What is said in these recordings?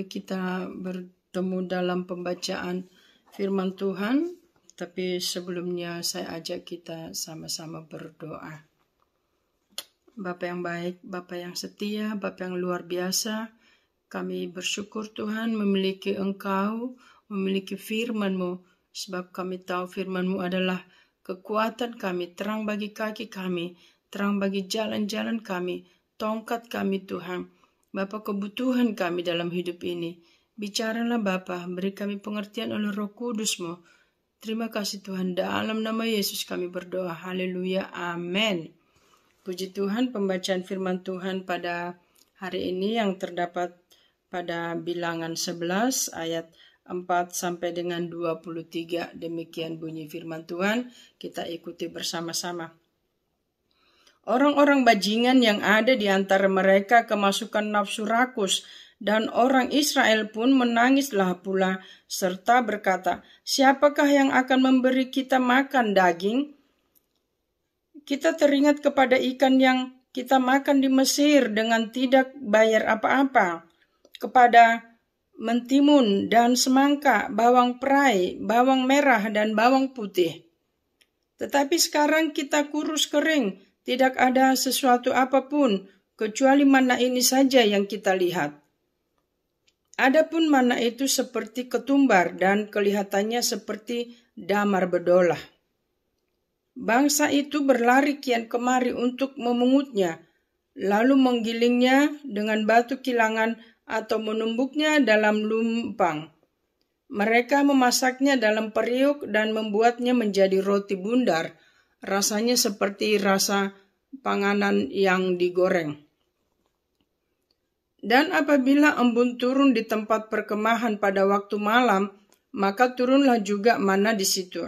kembali kita bertemu dalam pembacaan firman Tuhan. Tapi sebelumnya saya ajak kita sama-sama berdoa. Bapa yang baik, Bapa yang setia, Bapa yang luar biasa, kami bersyukur Tuhan memiliki Engkau, memiliki firman-Mu, sebab kami tahu firman-Mu adalah kekuatan kami, terang bagi kaki kami, terang bagi jalan-jalan kami, tongkat kami Tuhan. Bapa, kebutuhan kami dalam hidup ini. Bicaralah Bapa, beri kami pengertian oleh Roh Kudus-Mu. Terima kasih Tuhan, dalam nama Yesus kami berdoa. Haleluya, amin. Puji Tuhan, pembacaan firman Tuhan pada hari ini yang terdapat pada Bilangan 11 ayat 4 sampai dengan 23. Demikian bunyi firman Tuhan, kita ikuti bersama-sama. Orang-orang bajingan yang ada di antara mereka kemasukan nafsu rakus, dan orang Israel pun menangislah pula, serta berkata, siapakah yang akan memberi kita makan daging? Kita teringat kepada ikan yang kita makan di Mesir dengan tidak bayar apa-apa, kepada mentimun dan semangka, bawang perai, bawang merah dan bawang putih. Tetapi sekarang kita kurus kering, tidak ada sesuatu apapun, kecuali mana ini saja yang kita lihat. Adapun mana itu seperti ketumbar dan kelihatannya seperti damar bedolah. Bangsa itu berlari kian kemari untuk memungutnya, lalu menggilingnya dengan batu kilangan atau menumbuknya dalam lumpang. Mereka memasaknya dalam periuk dan membuatnya menjadi roti bundar, rasanya seperti rasa panganan yang digoreng. Dan apabila embun turun di tempat perkemahan pada waktu malam, maka turunlah juga mana di situ.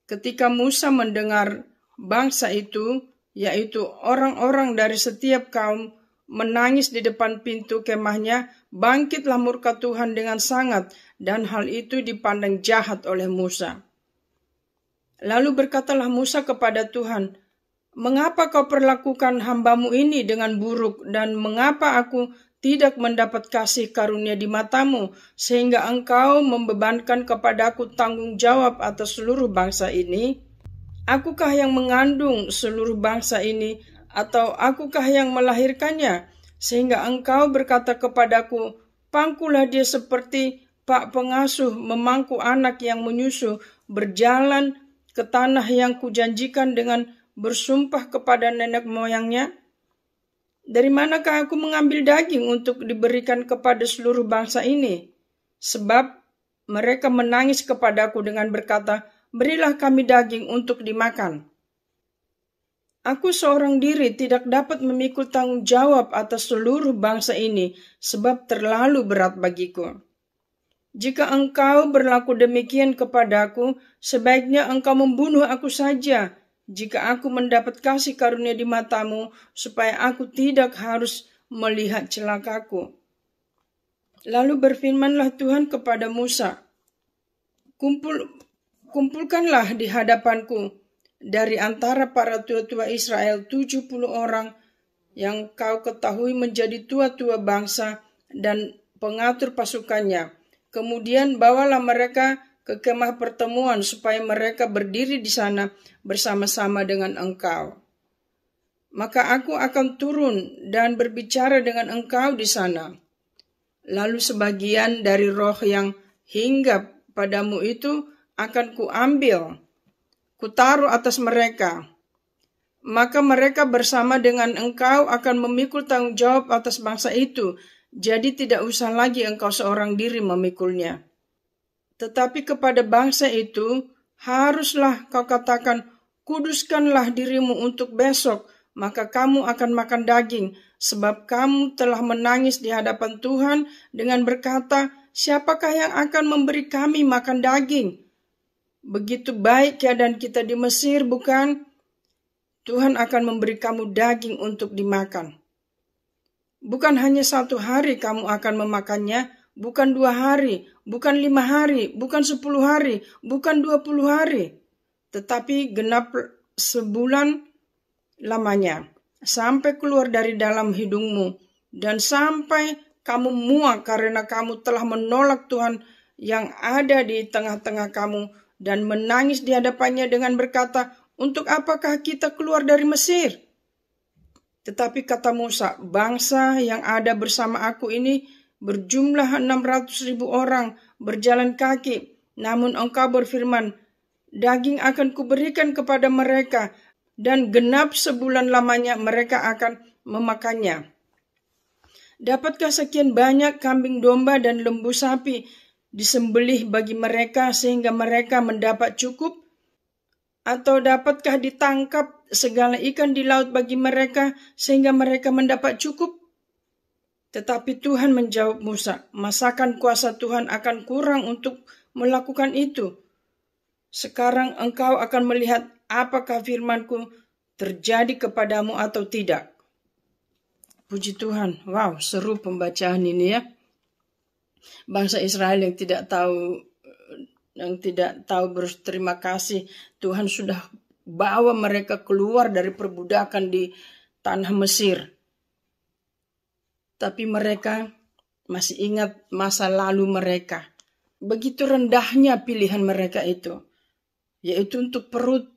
Ketika Musa mendengar bangsa itu, yaitu orang-orang dari setiap kaum, menangis di depan pintu kemahnya, bangkitlah murka Tuhan dengan sangat, dan hal itu dipandang jahat oleh Musa. Lalu berkatalah Musa kepada Tuhan, mengapa kau perlakukan hambamu ini dengan buruk, dan mengapa aku tidak mendapat kasih karunia di matamu, sehingga engkau membebankan kepadaku tanggung jawab atas seluruh bangsa ini? Akukah yang mengandung seluruh bangsa ini, atau akukah yang melahirkannya, sehingga engkau berkata kepadaku, pangkulah dia seperti pak pengasuh memangku anak yang menyusu, berjalan ke tanah yang kujanjikan dengan bersumpah kepada nenek moyangnya? Dari manakah aku mengambil daging untuk diberikan kepada seluruh bangsa ini? Sebab mereka menangis kepadaku dengan berkata, berilah kami daging untuk dimakan. Aku seorang diri tidak dapat memikul tanggung jawab atas seluruh bangsa ini, sebab terlalu berat bagiku. Jika engkau berlaku demikian kepadaku, sebaiknya engkau membunuh aku saja, jika aku mendapat kasih karunia di matamu, supaya aku tidak harus melihat celakaku. Lalu berfirmanlah Tuhan kepada Musa, kumpulkanlah di hadapanku dari antara para tua-tua Israel 70 orang yang kau ketahui menjadi tua-tua bangsa dan pengatur pasukannya. Kemudian bawalah mereka ke kemah pertemuan supaya mereka berdiri di sana bersama-sama dengan engkau. Maka aku akan turun dan berbicara dengan engkau di sana. Lalu sebagian dari roh yang hinggap padamu itu akan kuambil, kutaruh atas mereka. Maka mereka bersama dengan engkau akan memikul tanggung jawab atas bangsa itu. Jadi tidak usah lagi engkau seorang diri memikulnya. Tetapi kepada bangsa itu haruslah kau katakan, kuduskanlah dirimu untuk besok, maka kamu akan makan daging, sebab kamu telah menangis di hadapan Tuhan dengan berkata, siapakah yang akan memberi kami makan daging? Begitu baik keadaan kita di Mesir, bukan? Tuhan akan memberi kamu daging untuk dimakan. Bukan hanya 1 hari kamu akan memakannya, bukan 2 hari, bukan 5 hari, bukan 10 hari, bukan 20 hari, tetapi genap sebulan lamanya, sampai keluar dari dalam hidungmu, dan sampai kamu muak karena kamu telah menolak Tuhan yang ada di tengah-tengah kamu dan menangis di hadapannya dengan berkata, untuk apakah kita keluar dari Mesir? Tetapi kata Musa, bangsa yang ada bersama aku ini berjumlah 600.000 orang berjalan kaki. Namun engkau berfirman, daging akan kuberikan kepada mereka, dan genap sebulan lamanya mereka akan memakannya. Dapatkah sekian banyak kambing domba dan lembu sapi disembelih bagi mereka sehingga mereka mendapat cukup? Atau dapatkah ditangkap segala ikan di laut bagi mereka sehingga mereka mendapat cukup? Tetapi Tuhan menjawab Musa, masakan kuasa Tuhan akan kurang untuk melakukan itu? Sekarang engkau akan melihat apakah firman-Ku terjadi kepadamu atau tidak. Puji Tuhan. Wow, seru pembacaan ini ya. Bangsa Israel yang tidak tahu berterima kasih, Tuhan sudah bawa mereka keluar dari perbudakan di tanah Mesir. Tapi mereka masih ingat masa lalu mereka. Begitu rendahnya pilihan mereka itu, yaitu untuk perut.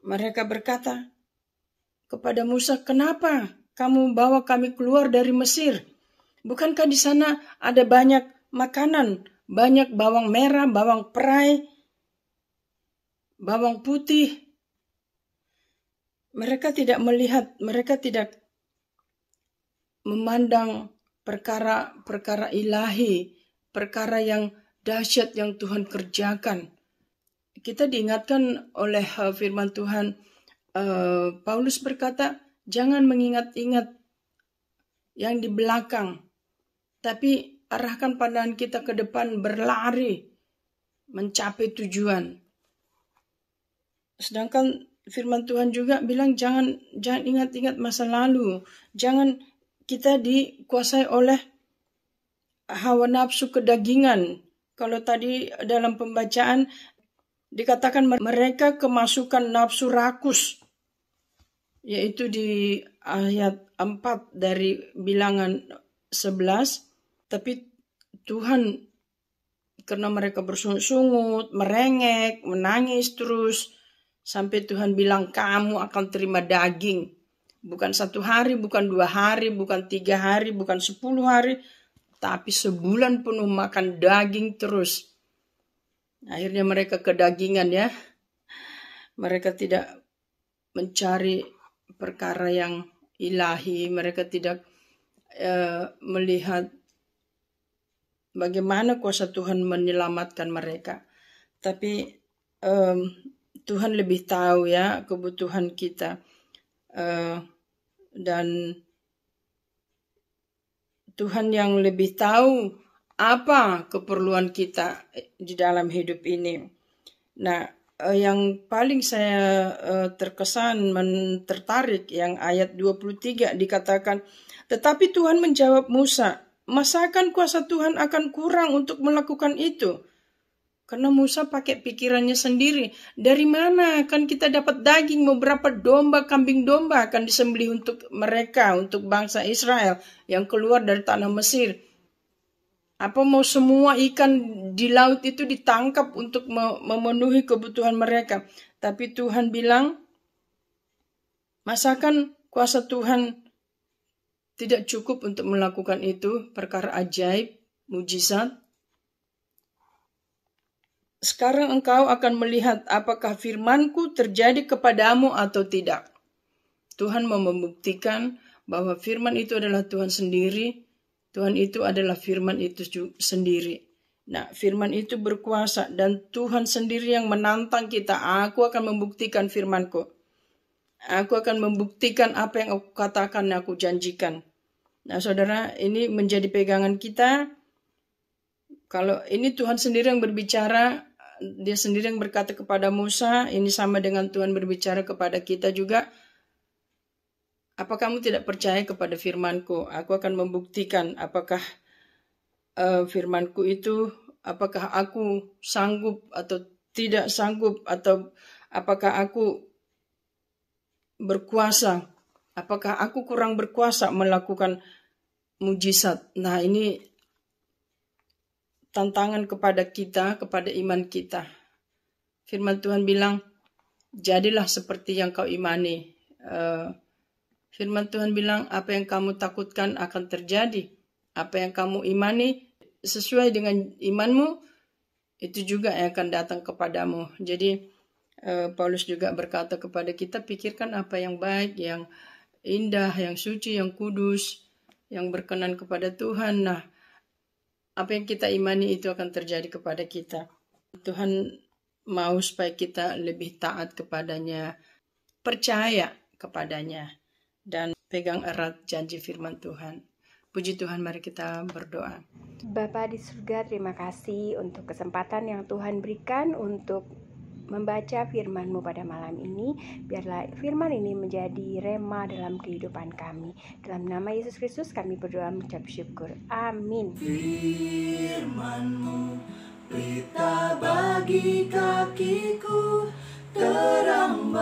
Mereka berkata kepada Musa, kenapa kamu bawa kami keluar dari Mesir? Bukankah di sana ada banyak makanan, banyak bawang merah, bawang perai, bawang putih? Mereka tidak melihat, mereka tidak memandang perkara-perkara ilahi, perkara yang dahsyat yang Tuhan kerjakan. Kita diingatkan oleh firman Tuhan, Paulus berkata, jangan mengingat-ingat yang di belakang, tapi arahkan pandangan kita ke depan, berlari, mencapai tujuan. Sedangkan firman Tuhan juga bilang jangan ingat-ingat masa lalu. Jangan kita dikuasai oleh hawa nafsu kedagingan. Kalau tadi dalam pembacaan dikatakan mereka kemasukan nafsu rakus, yaitu di ayat 4 dari Bilangan 11. Tapi Tuhan, karena mereka bersungut-sungut, merengek, menangis terus, sampai Tuhan bilang kamu akan terima daging. Bukan 1 hari, bukan 2 hari, bukan 3 hari, bukan 10 hari, tapi sebulan penuh makan daging terus. Akhirnya mereka kedagingan ya. Mereka tidak mencari perkara yang ilahi. Mereka tidak melihat bagaimana kuasa Tuhan menyelamatkan mereka. Tapi Tuhan lebih tahu ya kebutuhan kita. Dan Tuhan yang lebih tahu apa keperluan kita di dalam hidup ini. Nah, yang paling saya terkesan tertarik yang ayat 23 dikatakan, tetapi Tuhan menjawab Musa, masakan kuasa Tuhan akan kurang untuk melakukan itu? Karena Musa pakai pikirannya sendiri. Dari mana akan kita dapat daging? Beberapa domba, kambing domba akan disembelih untuk mereka, untuk bangsa Israel yang keluar dari tanah Mesir. Apa mau semua ikan di laut itu ditangkap untuk memenuhi kebutuhan mereka? Tapi Tuhan bilang, masakan kuasa Tuhan tidak cukup untuk melakukan itu? Perkara ajaib, mujizat. Sekarang engkau akan melihat apakah firman-Ku terjadi kepadamu atau tidak. Tuhan mau membuktikan bahwa firman itu adalah Tuhan sendiri. Tuhan itu adalah firman itu sendiri. Nah, firman itu berkuasa dan Tuhan sendiri yang menantang kita. Aku akan membuktikan firman-Ku. Aku akan membuktikan apa yang aku katakan, aku janjikan. Nah, saudara, ini menjadi pegangan kita. Kalau ini Tuhan sendiri yang berbicara, Dia sendiri yang berkata kepada Musa, ini sama dengan Tuhan berbicara kepada kita juga. Apa kamu tidak percaya kepada firman-Ku? Aku akan membuktikan apakah firman-Ku itu, apakah aku sanggup atau tidak sanggup, atau apakah aku berkuasa, apakah aku kurang berkuasa melakukan mujizat. Nah, ini tantangan kepada kita, kepada iman kita. Firman Tuhan bilang, jadilah seperti yang kau imani. Firman Tuhan bilang, apa yang kamu takutkan akan terjadi. Apa yang kamu imani sesuai dengan imanmu, itu juga yang akan datang kepadamu. Jadi Paulus juga berkata kepada kita, pikirkan apa yang baik, yang indah, yang suci, yang kudus, yang berkenan kepada Tuhan. Nah, apa yang kita imani itu akan terjadi kepada kita. Tuhan mau supaya kita lebih taat kepadanya, percaya kepadanya, dan pegang erat janji firman Tuhan. Puji Tuhan, mari kita berdoa. Bapa di surga, terima kasih untuk kesempatan yang Tuhan berikan untuk membaca firman-Mu pada malam ini. Biarlah firman ini menjadi rema dalam kehidupan kami. Dalam nama Yesus Kristus kami berdoa mengucap syukur. Amin. Firman-Mu pelita bagi kakiku, terang